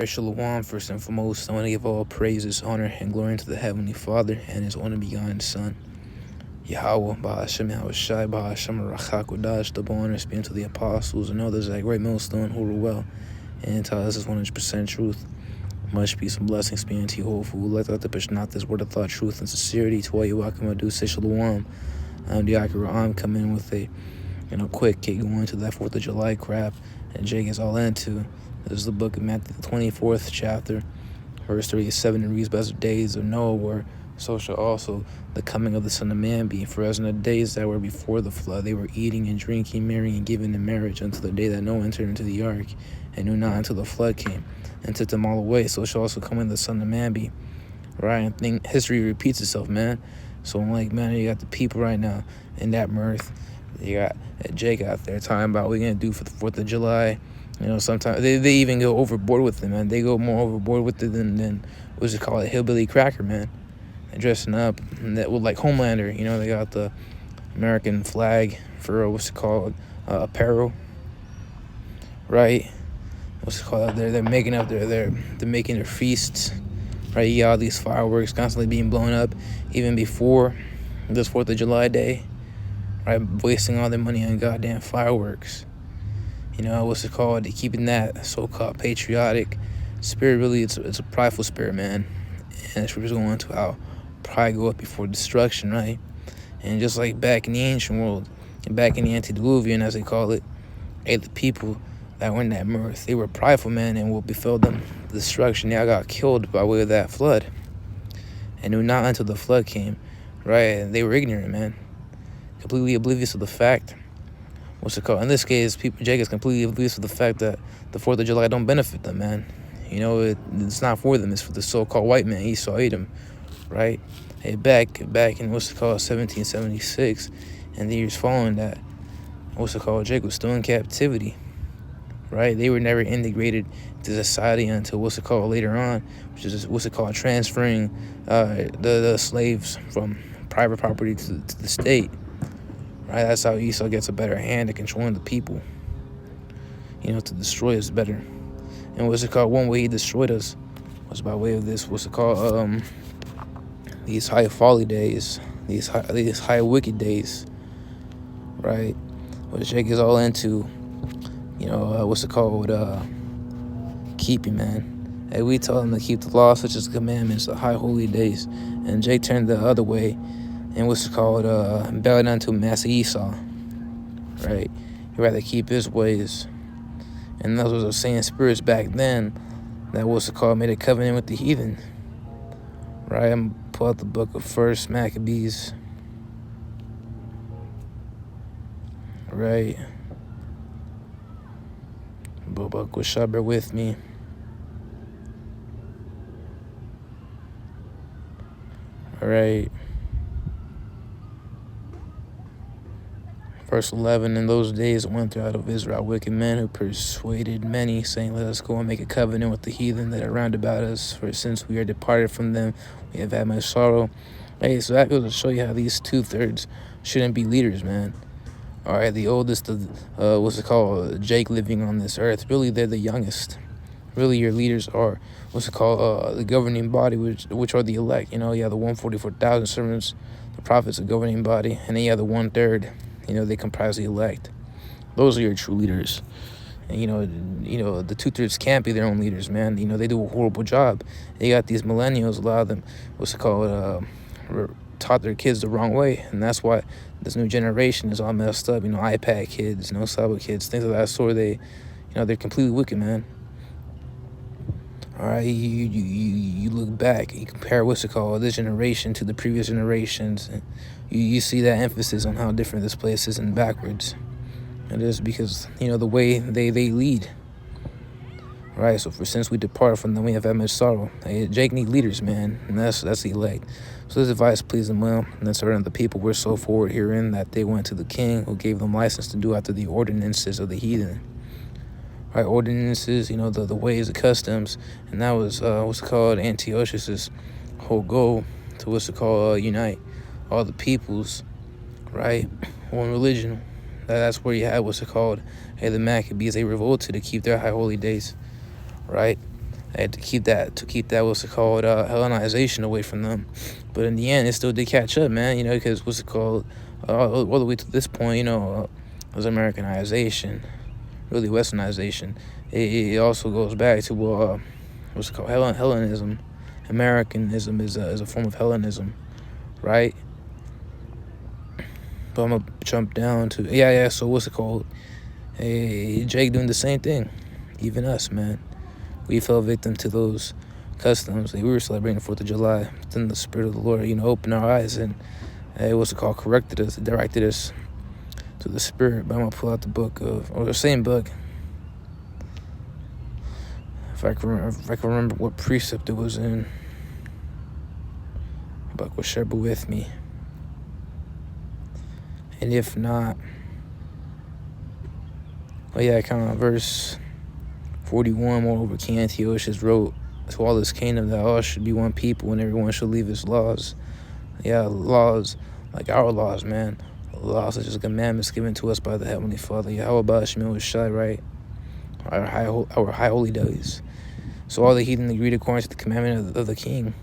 Shalom, first and foremost, I want to give all praises, honor, and glory to the Heavenly Father and His only begotten Son, Yahweh, Bahashem, Yahushai, Bahashem, Rachakodash, the honors be unto the apostles and others at great millstone who rule well, and tell us is 100% truth. Much peace and blessings be unto you, whole food. Let the push not this word of thought, truth, and sincerity to all you welcome to do. Say Shalom. I'm the I'm coming in with a quick kick going to that 4th of July crap, and Jake is all into. This is the book of Matthew, the 24th chapter, verse 37. It reads, "Blessed days of Noah were, so shall also the coming of the Son of Man be. For as in the days that were before the flood, they were eating and drinking, marrying and giving in marriage, until the day that Noah entered into the ark, and knew not until the flood came, and took them all away. So shall also come in the Son of Man be." Right? I think history repeats itself, man. So man, you got the people right now in that mirth. You got Jake out there talking about what we're going to do for the 4th of July. Sometimes they even go overboard with it, man. They go more overboard with it than what's it called, a hillbilly cracker, man. They're dressing up and that with like Homelander. They got the American flag for apparel, right? What's it called? They're making up they're making their feasts, right? You got all these fireworks constantly being blown up, even before this 4th of July day, right? Wasting all their money on goddamn fireworks. Keeping that so-called patriotic spirit. Really, it's a prideful spirit, man. And it's really going to how pride go up before destruction, right? And just like back in the ancient world, and back in the antediluvian, as they call it, the people that were in that mirth, they were prideful, man, and what befell them, destruction. They all got killed by way of that flood, and knew not until the flood came, right? And they were ignorant, man, completely oblivious of the fact. In this case, Jake is completely oblivious of the fact that the 4th of July don't benefit them, man. It's not for them. It's for the so-called white man, Esau, Edom, right? Hey, back in 1776, and the years following that, Jake was still in captivity, right? They were never integrated to society until later on, which is transferring the slaves from private property to the state. Right, that's how Esau gets a better hand at controlling the people. To destroy us better. And one way he destroyed us was by way of this. These high folly days, these high wicked days. Right, what Jake is all into. Keeping, man. Hey, we tell him to keep the law, such as the commandments, the high holy days, and Jake turned the other way. And bowed down to Master Esau, right? He'd rather keep his ways. And those were the same spirits back then that made a covenant with the heathen, right? I'm gonna pull out the book of 1 Maccabees, right? Bear with me. All right. Verse 11, "In those days went out of Israel wicked men who persuaded many, saying, Let us go and make a covenant with the heathen that are round about us, for since we are departed from them, we have had much sorrow." Hey, so that goes to show you how these 2/3 shouldn't be leaders, man. All right, the oldest of, Jake living on this earth, really they're the youngest. Really, your leaders are, the governing body, which are the elect. You have the 144,000 servants, the prophets, the governing body, and then you have the 1/3. They comprise the elect. Those are your true leaders. And, the 2/3 can't be their own leaders, man. They do a horrible job. They got these millennials, a lot of them, taught their kids the wrong way. And that's why this new generation is all messed up. iPad kids, Saba kids, things of that sort. They're completely wicked, man. All right, you look back, you compare this generation to the previous generations, and you see that emphasis on how different this place is and backwards. It is because the way they lead. Right, so since we depart from them, we have had much sorrow. Hey, Jake need leaders, man, and that's the elect. So this advice pleased them well, and then certain of the people were so forward herein that they went to the king, who gave them license to do after the ordinances of the heathen. Right, ordinances, the ways, the customs, and that was Antiochus's whole goal to unite all the peoples, right, one religion. That's where you had the Maccabees. They revolted to keep their high holy days, right? to keep that what's it called Hellenization away from them. But in the end, it still did catch up, man. You know, because what's it called all the way to this point, you know, was Americanization, really Westernization. It also goes back to what's it called Hellenism. Americanism is a form of Hellenism, right? But I'm gonna jump down to So what's it called? Hey, Jake doing the same thing. Even us, man. We fell victim to those customs. We were celebrating 4th of July. But then the Spirit of the Lord, you know, opened our eyes and what's it called? Corrected us, directed us to the Spirit. But I'm gonna pull out the book or the same book. If I can remember what precept it was in. The book will share with me. And if not, kind of verse 41, moreover, King Antiochus wrote to all this kingdom that all should be one people and everyone should leave his laws. Laws like our laws, man. Laws such as commandments given to us by the Heavenly Father. Yahweh Ba'ashim Shai, right? Our high holy days. So all the heathen agreed according to the commandment of the king.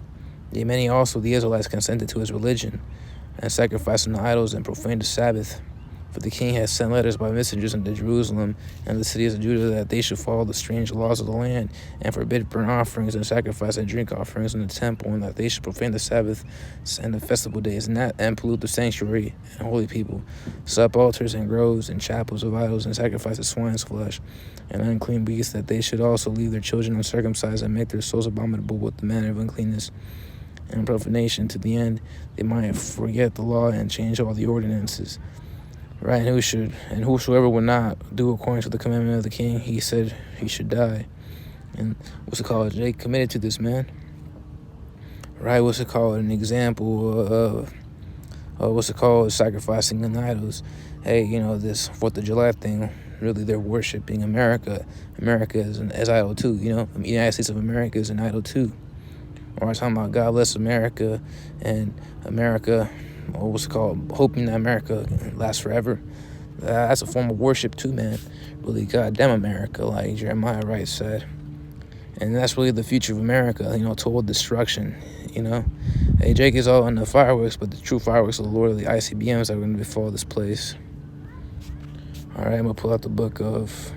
Yea, many also the Israelites consented to his religion, and sacrificed unto idols and profaned the Sabbath. For the king had sent letters by messengers into Jerusalem and the cities of Judah that they should follow the strange laws of the land and forbid burnt offerings and sacrifice and drink offerings in the temple, and that they should profane the Sabbath and the festival days and pollute the sanctuary and holy people, set up altars and groves and chapels of idols and sacrifice of swine's flesh and unclean beasts, that they should also leave their children uncircumcised and make their souls abominable with the manner of uncleanness and profanation, to the end they might forget the law and change all the ordinances. Right, and whosoever would not do according to the commandment of the king, he said he should die. And what's it called? Jake committed to this, man. Right, what's it called? An example of sacrificing in idols. Hey, you know, this 4th of July thing, really they're worshiping America. America is an idol too, you know. The United States of America is an idol too. Or I'm talking about God bless America and America, hoping that America lasts forever. That's a form of worship too, man. Really, goddamn America, like Jeremiah Wright said. And that's really the future of America, you know, total destruction, you know. Hey, Jake is all in the fireworks, but the true fireworks of the Lord are the ICBMs that are going to befall this place. All right, I'm going to pull out the book of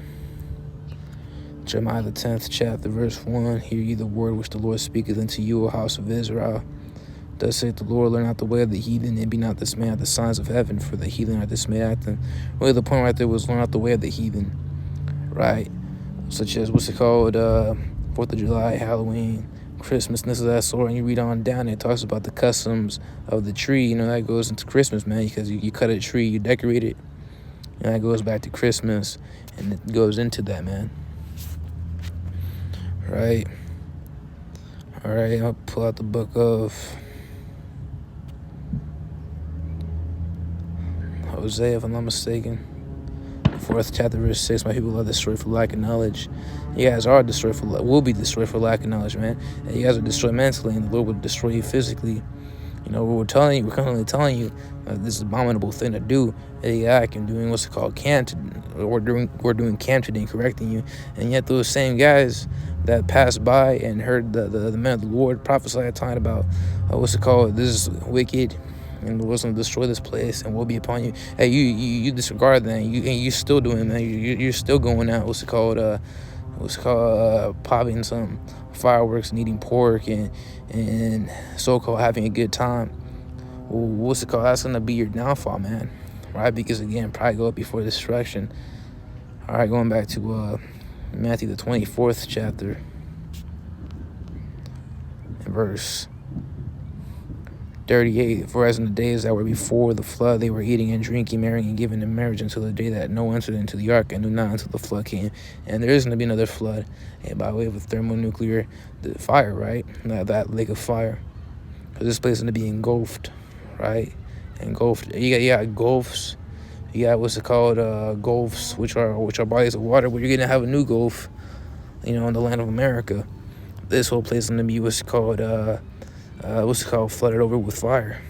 Jeremiah, the 10th chapter, verse 1. Hear ye the word which the Lord speaketh unto you, O house of Israel. Thus saith the Lord, learn not the way of the heathen, and be not dismayed at the signs of heaven, for the heathen are dismayed at them. Really, the point right there was learn not the way of the heathen, right? Such as, 4th of July, Halloween, Christmas, and this is that sort. And you read on down, it talks about the customs of the tree. You know, that goes into Christmas, man, because you cut a tree, you decorate it, and that goes back to Christmas, and it goes into that, man. Right? All right, I'll pull out the book of Hosea, if I'm not mistaken. 4th chapter, verse 6. My people are destroyed for lack of knowledge. You guys are destroyed will be destroyed for lack of knowledge, man. And you guys are destroyed mentally, and the Lord will destroy you physically. You know, we're currently telling you this is an abominable thing to do. AI and doing what's called we're doing canting, correcting you, and yet those same guys that passed by and heard the man of the Lord prophesy talking about this is wicked, and the Lord's gonna destroy this place and will be upon you. Hey, you disregard that, and you still doing that. You're still going out. Popping some fireworks and eating pork and so-called having a good time. Well, that's gonna be your downfall, man. Right? Because again, probably go up before destruction. All right, going back to Matthew the 24th chapter, and verse 38. For as in the days that were before the flood, they were eating and drinking, marrying and giving in marriage until the day that Noah entered into the ark, and knew not until the flood came. And there is going to be another flood, and by way of a thermonuclear fire, right? That lake of fire. Because this place is going to be engulfed, right? Engulfed. You got gulfs. You got gulfs, which are bodies of water, where you're going to have a new gulf, you know, in the land of America. This whole place is going to be flooded over with fire.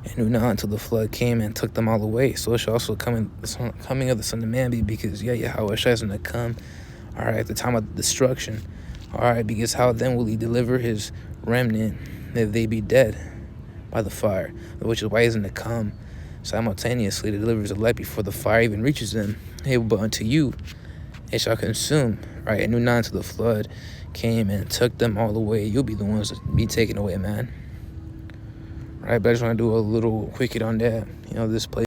And knew not until the flood came and took them all away. So it shall also coming of the Son of Man be, because Yahweh is going to come, all right, at the time of the destruction, All right, because how then will he deliver his remnant that they be dead by the fire, which is why he's going to come simultaneously to deliver his elect before the fire even reaches them. Hey, but unto you it shall consume, right? And knew not until the flood came and took them all away. You'll be the ones that be taken away, man. Right, but I just want to do a little quickie on that. This place.